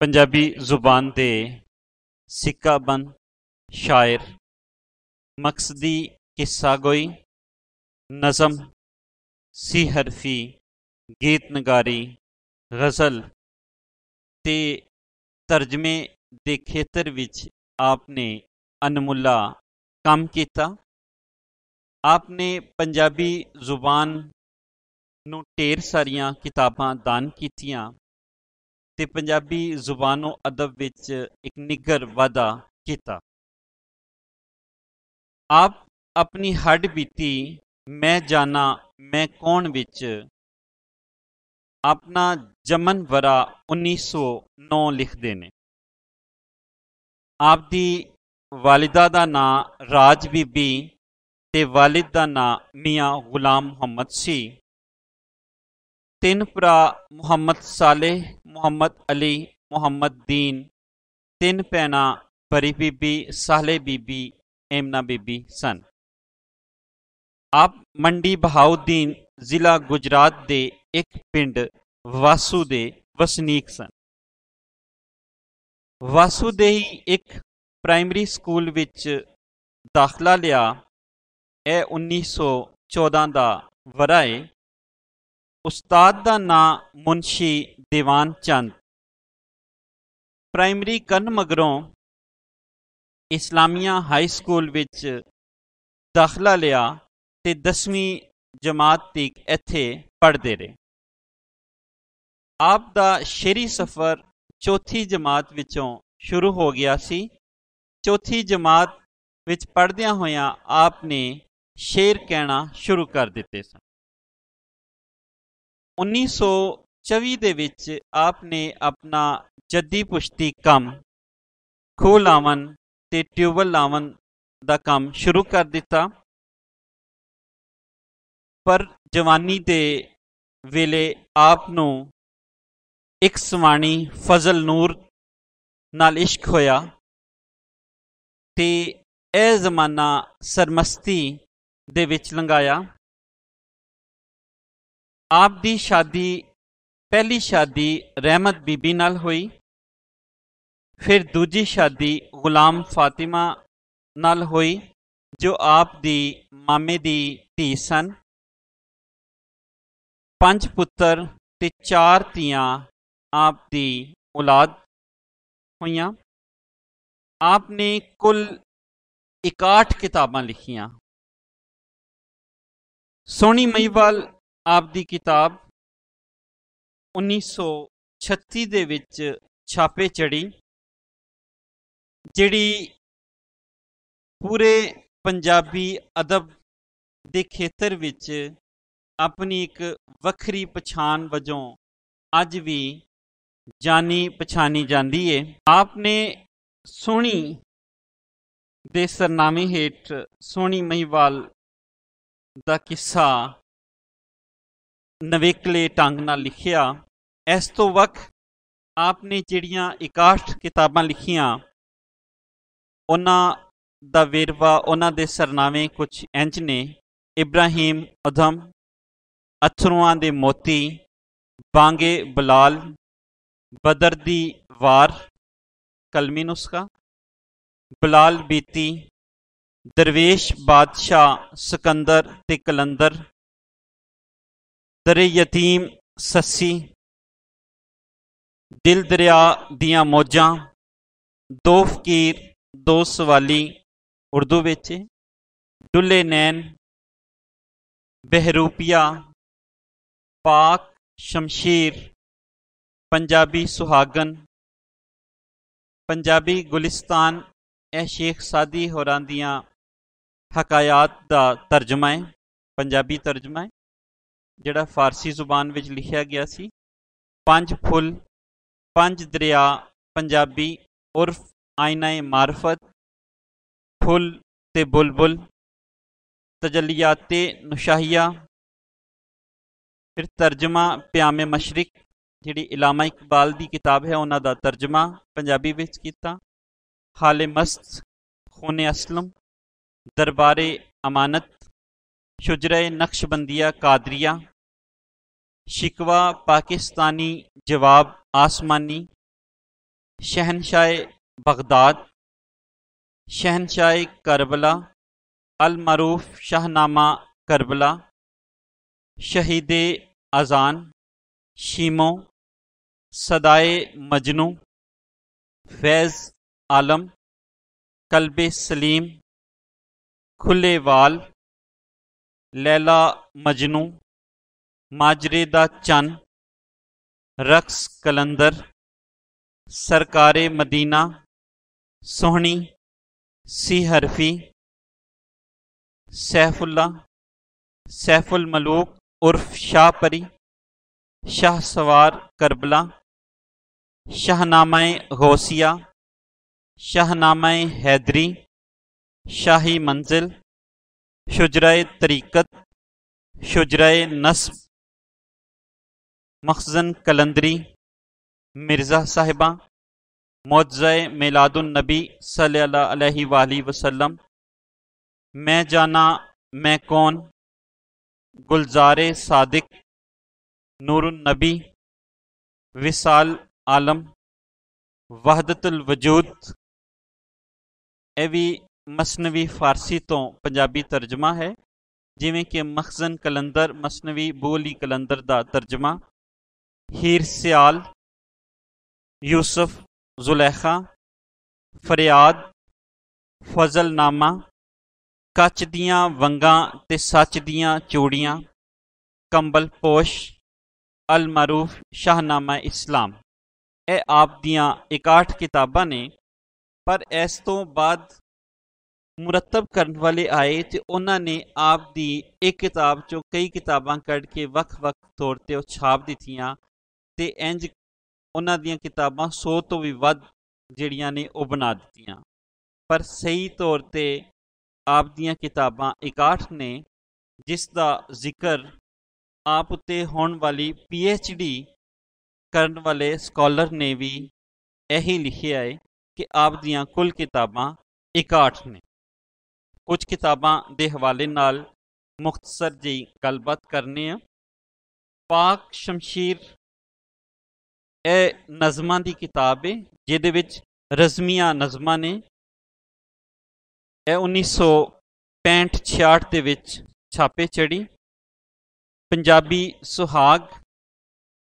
पंजाबी जुबान दे सिक्काबंद शायर मकसदी किस्सा गोई नज़म सी हरफी गीत नगारी गज़ल ते तर्जमे दे खेतर विच आपने अनमुला काम किया। आपने पंजाबी जुबान नूं ढेर सारियां किताबां दान कीतियां ते पंजाबी जुबानो अदब विच एक निगर वाधा किया। आप अपनी हड बीती मैं जाना मैं कौन विच अपना जमन वरा 1909 लिखते ने। आप दी वालिदा दा नां राज बीबी ते वालिद दा नां मियाँ गुलाम मुहम्मद सी। तीन भरा मुहम्मद सालेह, मुहम्मद अली, मुहम्मद दीन, तीन भैनां परी बीबी, सालेह बीबी, एमना बीबी सन। आप मंडी बहाउद्दीन जिला गुजरात दे एक पिंड वासू दे वसनीक सन। वासू दे ही एक प्राइमरी स्कूल विच दाखला लिया। यह 1914 दा वरा है। उस्ताद दा नां मुंशी दीवान चंद। प्राइमरी करन मगरों इस्लामिया हाई स्कूल विच दाखला लिया ते 10वीं जमात तक इत्थे पढ़ते रहे। आप दा शेरी सफ़र चौथी जमात विचों शुरू हो गया सी। चौथी जमात विच पढ़दियां होया आपने शेर कहना शुरू कर दिते सन। 1924 दे विच आपने अपना जद्दी पुश्ती कम खूह लावन ते ट्यूबल लावन दा कम शुरू कर दिता। पर जवानी दे वेले आपनू एक सवाणी फजल नूर नाल इश्क होया ते ए जमाना सरमस्ती दे विच लंघाया। आप दी शादी पहली शादी रहमत बीबी नाल हुई, फिर दूजी शादी गुलाम फातिमा नाल हुई जो आप दी मामे दी धी सन। 5 पुत्र ते 4 धियां आप दी औलाद हुईयां। आपने कुल 61 किताबां लिखियां। सोहनी महिवाल आप दी किताब 1936 दे विच छापे चढ़ी, जिहड़ी पूरे पंजाबी अदब दे खेतर विच अपनी एक वखरी पछाण वजों अज भी जानी पछानी जाती है। आपने सोहनी दे सरनामे हेठ सोहनी महिवाल दा किस्सा नवेकले ढंग नाल लिखिया। इस तो वख आपने जिहड़ियां 61 किताबां लिखियां उन्हां दा वेरवा उन्हां दे सरनामे कुछ इंज ने। इब्राहिम अधम, अथरुआं दे मोती, बांगे बलाल, बदर दी वार कलमी नुस्खा, बलाल बीती, दरवेश बादशाह सिकंदर ते कलंदर, दरे यतीम सस्सी, दिल दरिया दियां मौजां, दो फकीर दो सवाली उर्दू विच, डुल्ले नैन, बहरूपिया, पाक शमशीर, पंजाबी सुहागन, पंजाबी गुलिस्तान ए शेख सादी होरां दियां हकायात दा तर्जमा है, पंजाबी तर्जमा है जिहड़ा फारसी जुबान विच लिखिया गया सी। 5 फुल 5 दरिया पंजाबी उर्फ आईनाए मारफत, फुल ते बुलबुल, तजलियाते नुशाहिया, फिर तर्जमा प्यामे मशरिक जिहड़ी इलामा इकबाल दी किताब है उन्हां दा तर्जमा पंजाबी विच कीता। हाले मस्त, खूने असलम, दरबारे अमानत, शुजरे नक्शबंदिया कादरिया, शिकवा पाकिस्तानी जवाब आसमानी, शहनशाह बगदाद, शहनशाह करबला, अल मरूफ शाहनामा करबला, शहीद अजान, शीमो, सदाए मजनू, फैज़ आलम, कल्बे सलीम, खुले वाल, लैला मजनू, माजरे दा चन, रक्स कलंदर, सरकारे मदीना, सोहनी, सी हरफी, सैफुल्ला, सैफुल मलूक उर्फ शाह परी, शाह सवार करबला, शाहनामाए गौसिया, शाहनामाए हैदरी, शाही मंजिल, शुजराए तरीक़त, शुजराए नस्ब, मखज़न कलंदरी, मिर्ज़ा साहिबा, मौज़ाए मिलादुन नबी सल्लल्लाहु अलैहि वसल्लम, मैं जाना मैं कौन, गुलजारे सादिक, नूरुन नबी, विसाल आलम, वहदतुल वजूद। यह भी मसनवी फारसी तो पंजाबी तर्जमा है, जिमें कि मखज़न कलंदर मसनवी बोली कलंदर दा तर्जमा, हीर सियाल, यूसुफ जुलेखा, फरियाद, फजलनामा, कच दियां वंगां ते सच दियां चूड़ियां, कंबल पोश, अल मरूफ शाहनामा इस्लाम। यह आप दियां 61 किताबां ने, पर इस तो बाद मुरतब करने वाले आए तो उन्होंने आप दी एक किताब चो कई किताबां कढ़ के वख-वख तौर ते छाप दित्तियां ते इंज उन्हां दियां किताबां 100 तो भी वध जिहड़ियां ने वो बना दित्तियां। पर सही तौर ते आप दियां किताबां 61 ने, जिसका जिक्र आप उत्ते होने वाली PhD करने वाले स्कॉलर ने भी यही लिखिया है कि आप दियां कुल किताबां 61 ने। कुछ किताबां दे हवाले नाल मुख्तसर जी गलबात करने हैं। पाक शमशीर ए नज़मां दी किताब है, जिहदे विच रज़मिया नज़मां ने। यह 1965-66 दे विच छापे चढ़ी। पंजाबी सुहाग,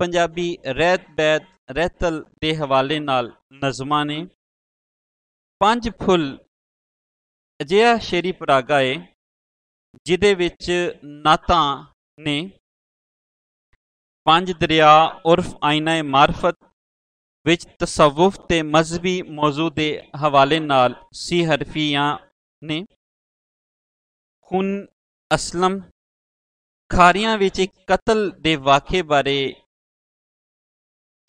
पंजाबी रहत बैत रहतल दे हवाले नाल नज़मां ने। पंज फुल अजिहा शेरी परागा है जिहदे विच नातां ने। पंज दरिया उर्फ आईना मार्फत विच तसव्वुफ ते मजहबी मौजू दे हवाले नाल सी हरफियां ने। खून असलम, खारियां विच एक कतल दे वाक़े बारे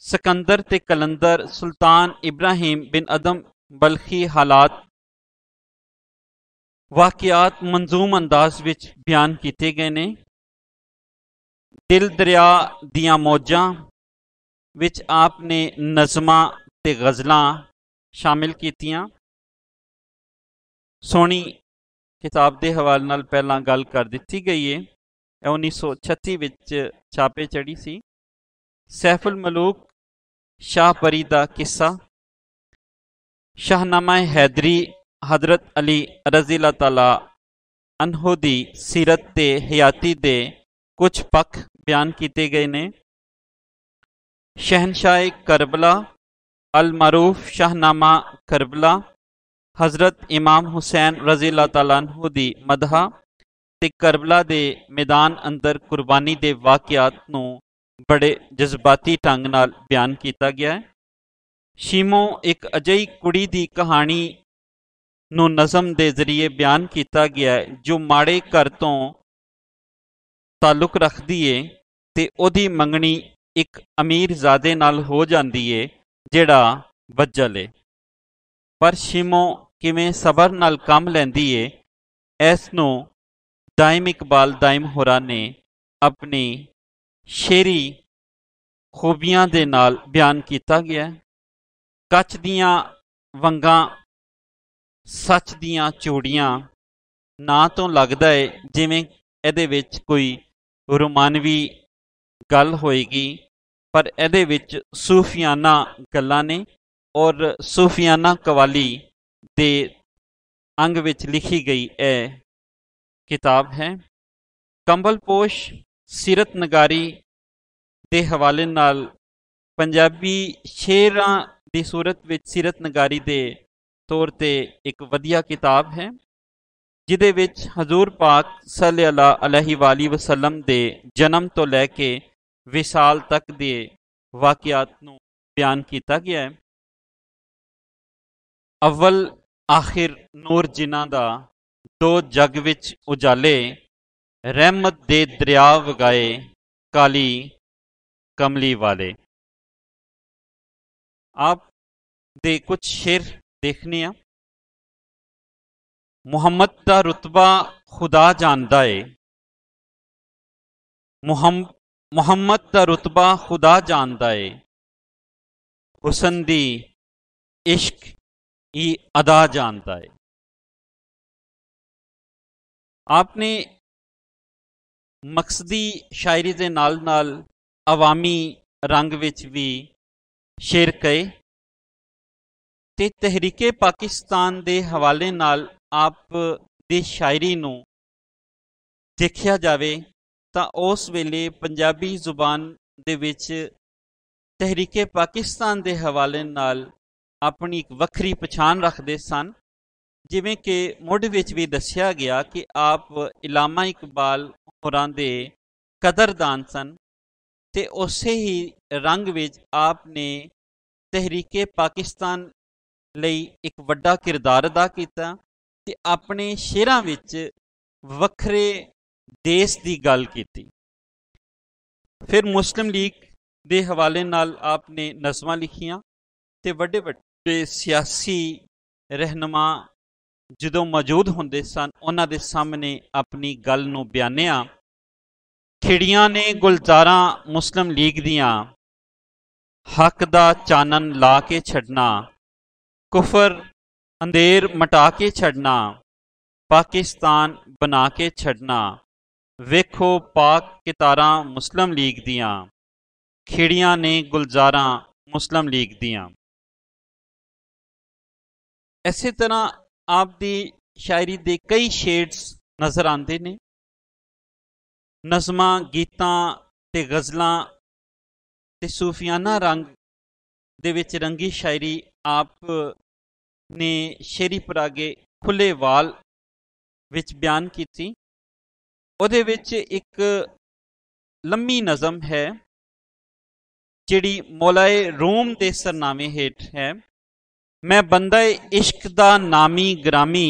सिकंदर ते कलंदर सुल्तान इब्राहिम बिन अदम बल्खी हालात वाक़ियात मंजूम अंदाज विच बयान किए गए ने। दिल दरिया दियां मौजां विच आपने नज़मां ते गज़लां शामिल कीतियां। सोहनी किताब के हवाले नाल पहला गल कर दी गई है। 1936 विच छापे चढ़ी सी। सैफुल मलूक शाह परी दा किस्सा, शाहनामा हैदरी हजरत अली रज़ी अल्लाह तआला अन्हु दी सीरत ते हयाती दे कुछ पक्ष बयान किए गए ने। शहनशाह करबला, अल मरूफ शाहनामा करबला, हजरत इमाम हुसैन रज़ी अल्लाह तआला अन्हु दी मदहा ते करबला दे मैदान अंदर कुर्बानी दे वाक़ियात नूं बड़े जज्बाती ढंग नाल बयान किया गया है। शीमो एक अजई कुड़ी दी कहानी नूं नज़म दे जरिए बयान किया गया है, जो माड़े घर तो ताल्लुक रखती है ते ओदी मंगनी एक अमीर ज़ादे नाल हो जाती है जिहड़ा बज्जल है। पर शीमो किवें सबर नाल काम लैंदी है, इसनूं दाइम इकबाल दाइम होरां ने अपनी शेरी खूबियां दे नाल बयान किया गया है। कच दियां वंगां सच दियां चूड़ियां ना तो लगता है जिवें इहदे विच कोई रोमानवी गल होएगी, पर इहदे विच सूफियाना गल्लां ने। और सूफियाना कवाली दे अंग विच लिखी गई यह किताब है। कंबलपोश सीरत नगारी दे हवाले नाल पंजाबी शेरां दी सूरत विच सीरत नगारी दे तौर ते एक वधिया किताब है, जिदे विच हजूर पाक सल्लल्लाहु अलैहि वसल्लम दे जन्म तो लैके विसाल तक दे वाकियात नूं बयान किया गया है। अव्वल आखिर नूर जिन्हां दा दो जग विच उजाले, रहमत दे दरिया वगाए काली कमली वाले। आप दे कुछ शेर देखने आ। मुहम्मद दा रुतबा खुदा जानदा है, मुहम्मद दा रुतबा खुदा जानदा है, हुसन दी इश्क ई अदा जानदा है। आपने मकसदी शायरी दे नाल नाल अवामी रंग विच भी शेर कहे ते तहरीके पाकिस्तान दे हवाले नाल आप दी शायरी नूं देखिया जावे तां उस वेले पंजाबी जुबान दे विच तहरीके पाकिस्तान दे हवाले नाल अपनी एक वक्री पछाण रखते सन। जिवें कि मुढ़ विच भी दस्सिया गया कि आप इलामा इकबाल होरां दे कदरदान सन ते उसे ही रंग विच आपने तहरीके पाकिस्तान लई एक वड्डा किरदार अदा किया ते अपने शेरां विच वखरे देश की गल की। फिर मुस्लिम लीग के हवाले नाल आपने नज़मां लिखियां ते वड्डे वड्डे सियासी रहनुमा जदों मौजूद होंदे सन उन्हां दे सामने अपनी गल नूं बयानिया। खिड़ियां ने गुलजारां मुस्लिम लीग दियां, हक दा चानन ला के छड़ना, कुफर अंधेर मटा के छड़ना, पाकिस्तान बना के छड़ना। वेखो पाक कितारां मुस्लिम लीग दियां, खिड़ियां ने गुलजारां मुस्लिम लीग दियां। इसी तरह आप दी शायरी दे कई शेड्स नज़र आते ने। नज़मां गीतां ते गज़लां ते सूफियाना रंग दे विच रंगी शायरी आप ने शेरी परागे खुले वाल विच बयान की थी। उहदे विच एक लम्मी नज़म है जिहड़ी मौलाए रूम दे सरनामे हेठ है। मैं बंदा इश्क दा नामी ग्रामी,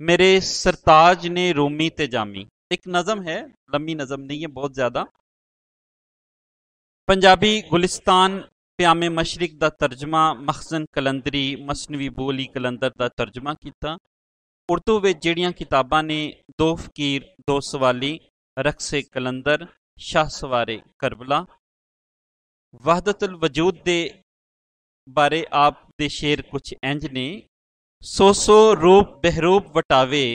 मेरे सरताज ने रूमी ते जामी। एक नज़म है, लम्मी नज़म नहीं है बहुत ज़्यादा। पंजाबी गुलिस्तान प्यामे मशरिक दा तर्जमा मखजन कलंदरी मसनवी बोली कलंदर दा तर्जमा किया। उर्दू विच जिहड़ियां किताबां ने दो फकीर दो सवाली, रक्से कलंदर, शाह सवारे करबला। वहदतुल वजूद दे बारे आप दे शेर कुछ इंज ने। सो सो रूप बहरूप वटावे,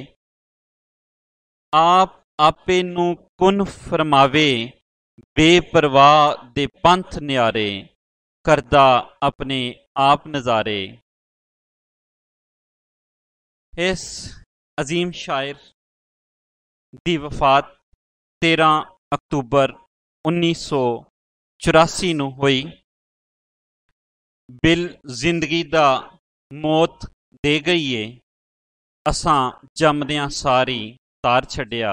आप आपे नू कुन फरमावे, बेपरवाह दे पंथ न्यारे, करदा अपने आप नज़ारे। इस अजीम शायर दी वफात 13 अक्तूबर 1984 नूं होई। बिल जिंदगी दा मौत दे गई है, असां जमदियां सारी तार छड्डिया।